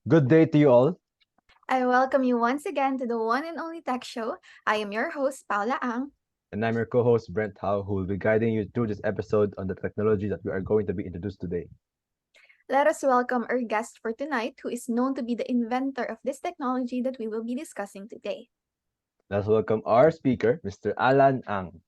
Good day to you all, I welcome you once again to the one and only tech show. I am your host, Paula Ang. and I'm your co-host Brent Howe, who will be guiding you through this episode on the technology that we are going to be introduced today. Let us welcome our guest for tonight, who is known to be the inventor of this technology that we will be discussing today. Let's welcome our speaker, Mr. Alan Ang.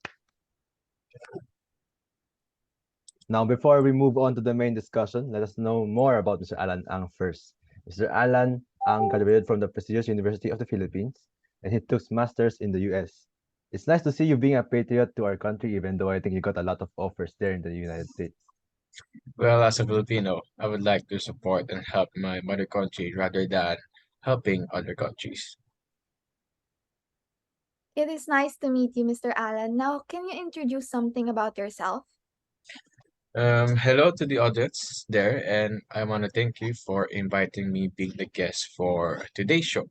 Now, before we move on to the main discussion, let us know more about Mr. Alan Ang first. Mr. Alan Ang graduated from the prestigious University of the Philippines, and he took masters in the US. It's nice to see you being a patriot to our country, even though I think you got a lot of offers there in the United States. Well, as a Filipino, I would like to support and help my mother country rather than helping other countries. It is nice to meet you, Mr. Alan. Now, can you introduce something about yourself? Hello to the audience there, and I want to thank you for inviting me being the guest for today's show.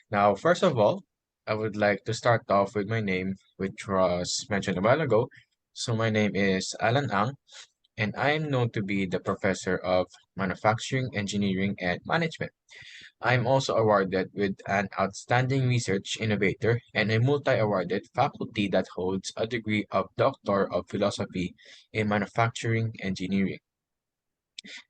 Now, first of all, I would like to start off with my name, which was mentioned a while ago. So my name is Alan Ang, and I am known to be the professor of manufacturing, engineering, and management. I'm also awarded with an Outstanding Research Innovator and a multi-awarded faculty that holds a degree of Doctor of Philosophy in Manufacturing Engineering.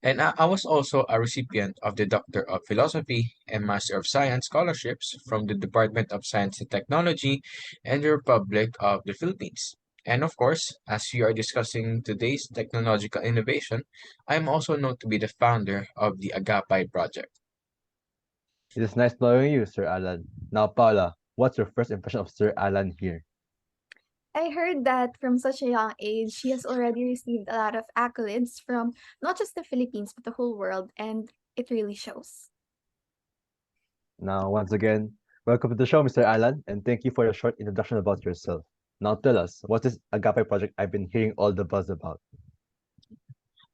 And I was also a recipient of the Doctor of Philosophy and Master of Science scholarships from the Department of Science and Technology and the Republic of the Philippines. And of course, as we are discussing today's technological innovation, I'm also known to be the founder of the Agapai project. It is nice knowing you, Sir Alan. Now, Paula, what's your first impression of Sir Alan here? I heard that from such a young age, he has already received a lot of accolades from not just the Philippines, but the whole world, and it really shows. Now, once again, welcome to the show, Mr. Alan, and thank you for your short introduction about yourself. Now tell us, what's this Agape project I've been hearing all the buzz about?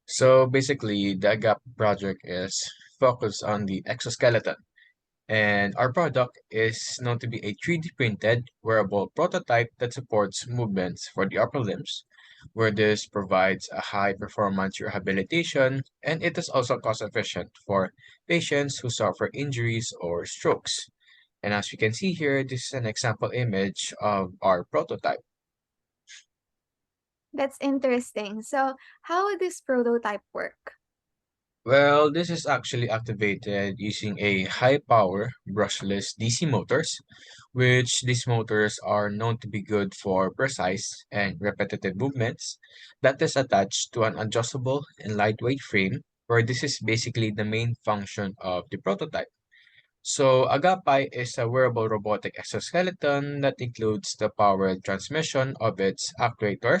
So basically, the GAP project is focused on the exoskeleton, and our product is known to be a 3D printed wearable prototype that supports movements for the upper limbs, where this provides a high performance rehabilitation, and it is also cost efficient for patients who suffer injuries or strokes. And as you can see here, this is an example image of our prototype. That's interesting. So, how would this prototype work? Well, this is actually activated using a high power brushless DC motors, which these motors are known to be good for precise and repetitive movements that is attached to an adjustable and lightweight frame, where this is basically the main function of the prototype. So, Agapai is a wearable robotic exoskeleton that includes the powered transmission of its actuators,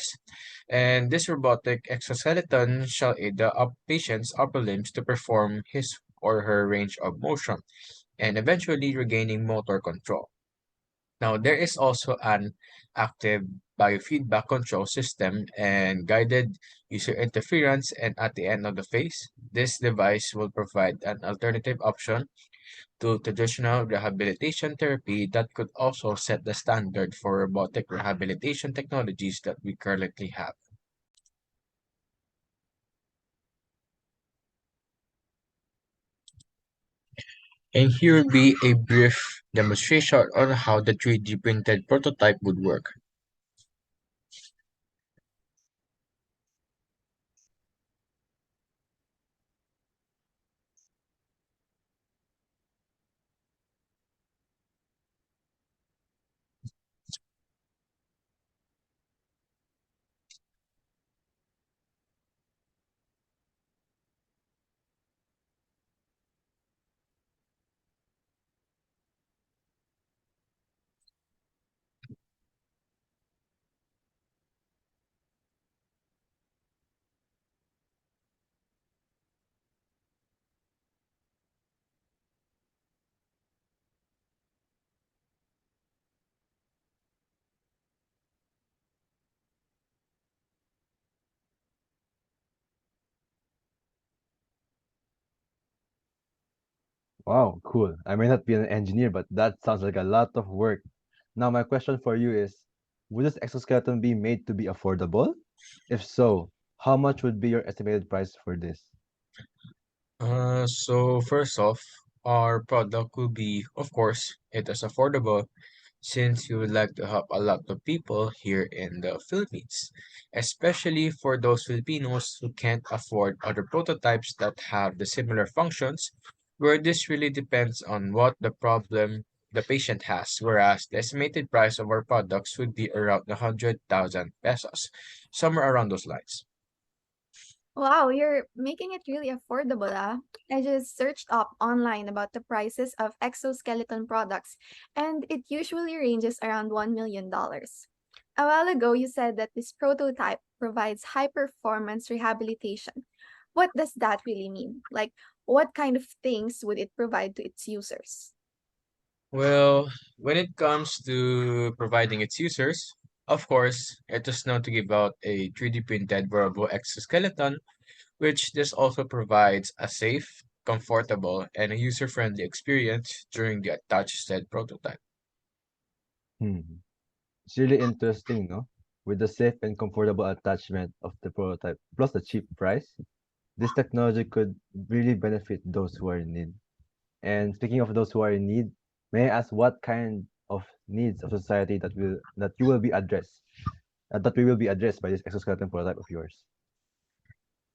and this robotic exoskeleton shall aid the patient's upper limbs to perform his or her range of motion and eventually regaining motor control. Now, there is also an active biofeedback control system and guided user interference, and at the end of the phase, this device will provide an alternative option to traditional rehabilitation therapy that could also set the standard for robotic rehabilitation technologies that we currently have. And here will be a brief demonstration on how the 3D printed prototype would work. Wow, cool. I may not be an engineer, but that sounds like a lot of work. Now, my question for you is, would this exoskeleton be made to be affordable? If so, how much would be your estimated price for this? So first off, Our product will be, of course, it is affordable since we would like to help a lot of people here in the Philippines, especially for those Filipinos who can't afford other prototypes that have the similar functions, where this really depends on what the problem the patient has, whereas the estimated price of our products would be around 100,000 pesos, somewhere around those lines. Wow, you're making it really affordable, ah. I just searched up online about the prices of exoskeleton products, and it usually ranges around $1 million. A while ago, you said that this prototype provides high performance rehabilitation. What does that really mean? Like, what kind of things would it provide to its users? Well, when it comes to providing its users, of course, it is known to give out a 3D printed wearable exoskeleton, which this also provides a safe, comfortable, and a user-friendly experience during the attached said prototype. Hmm. It's really interesting, no? With the safe and comfortable attachment of the prototype plus the cheap price, this technology could really benefit those who are in need. And speaking of those who are in need, may I ask what kind of needs of society that you will be addressed that we will be addressed by this exoskeleton prototype of yours?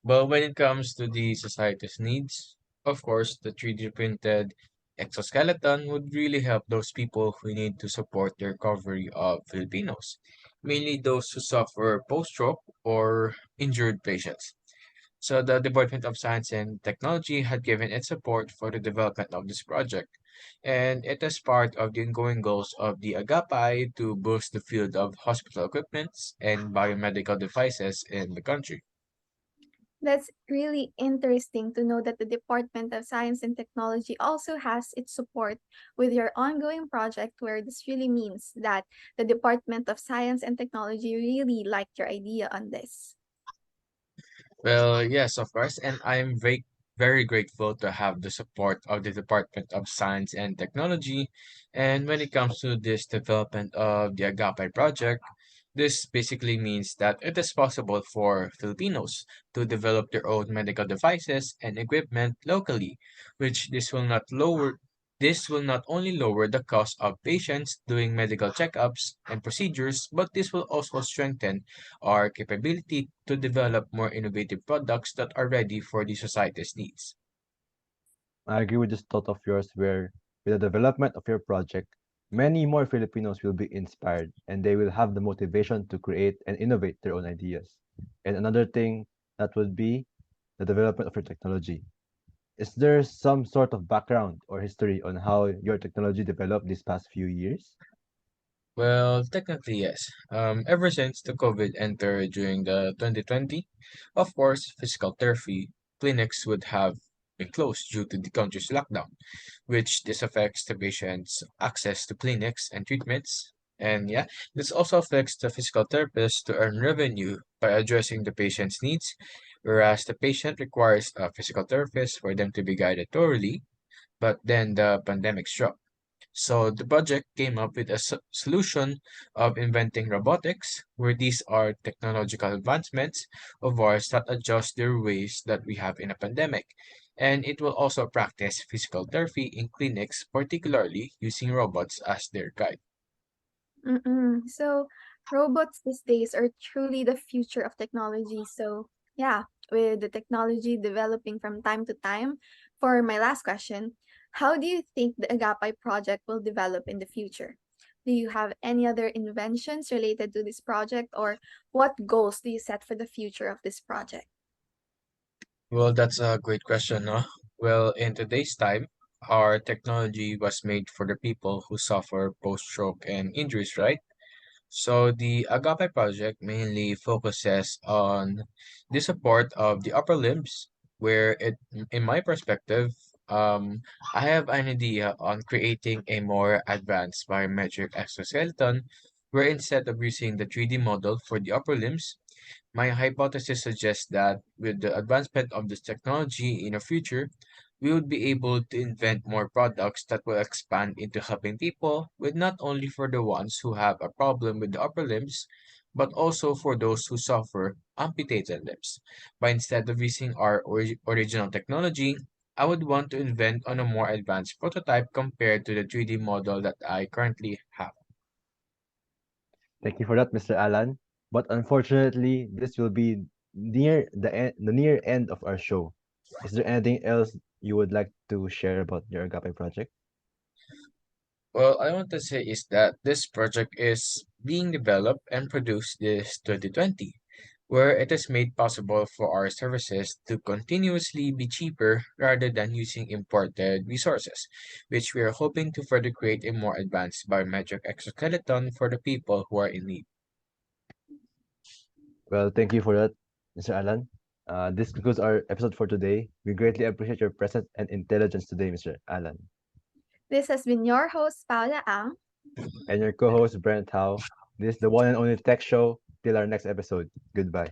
But when it comes to the society's needs, of course, the 3D printed exoskeleton would really help those people who need to support the recovery of Filipinos, mainly those who suffer post-stroke or injured patients. So the Department of Science and Technology had given its support for the development of this project, and it is part of the ongoing goals of the AGAPI to boost the field of hospital equipments and biomedical devices in the country. That's really interesting to know that the Department of Science and Technology also has its support with your ongoing project, where this really means that the Department of Science and Technology really liked your idea on this. Well, yes, of course, and I'm very grateful to have the support of the Department of Science and Technology. And when it comes to this development of the Agape project, this basically means that it is possible for Filipinos to develop their own medical devices and equipment locally, which this will not only lower the cost of patients doing medical checkups and procedures, but this will also strengthen our capability to develop more innovative products that are ready for the society's needs. I agree with this thought of yours where with the development of your project, many more Filipinos will be inspired and they will have the motivation to create and innovate their own ideas. And another thing that would be the development of your technology. Is there some sort of background or history on how your technology developed these past few years? Well, technically, yes. Ever since the COVID entered during the 2020, of course, physical therapy clinics would have been closed due to the country's lockdown, which this affects the patient's access to clinics and treatments. And yeah, this also affects the physical therapist to earn revenue by addressing the patient's needs, whereas the patient requires a physical therapist for them to be guided thoroughly. But then the pandemic struck. So the project came up with a solution of inventing robotics, where these are technological advancements of ours that adjust their ways that we have in a pandemic. And it will also practice physical therapy in clinics, particularly using robots as their guide. So, robots these days are truly the future of technology. So, yeah, with the technology developing from time to time, for my last question, how do you think the Agapai project will develop in the future? Do you have any other inventions related to this project, or what goals do you set for the future of this project? Well, that's a great question, no? Well, in today's time, our technology was made for the people who suffer post-stroke and injuries, right? So the Agape project mainly focuses on the support of the upper limbs, where in my perspective, I have an idea on creating a more advanced biometric exoskeleton, where instead of using the 3D model for the upper limbs, my hypothesis suggests that with the advancement of this technology in the future, we would be able to invent more products that will expand into helping people with not only for the ones who have a problem with the upper limbs, but also for those who suffer amputated limbs. By instead of using our original technology, I would want to invent on a more advanced prototype compared to the 3D model that I currently have. Thank you for that, Mr. Alan. But unfortunately, this will be the near end of our show. Is there anything else you would like to share about your Agape project? Well, I want to say is that this project is being developed and produced this 2020, where it is made possible for our services to continuously be cheaper rather than using imported resources, which we are hoping to further create a more advanced biometric exoskeleton for the people who are in need. Well, thank you for that, Mr. Alan. This concludes our episode for today. We greatly appreciate your presence and intelligence today, Mr. Alan. This has been your host, Paula Ang. And your co-host, Brent Howe. This is the one and only Tech Show. Till our next episode. Goodbye.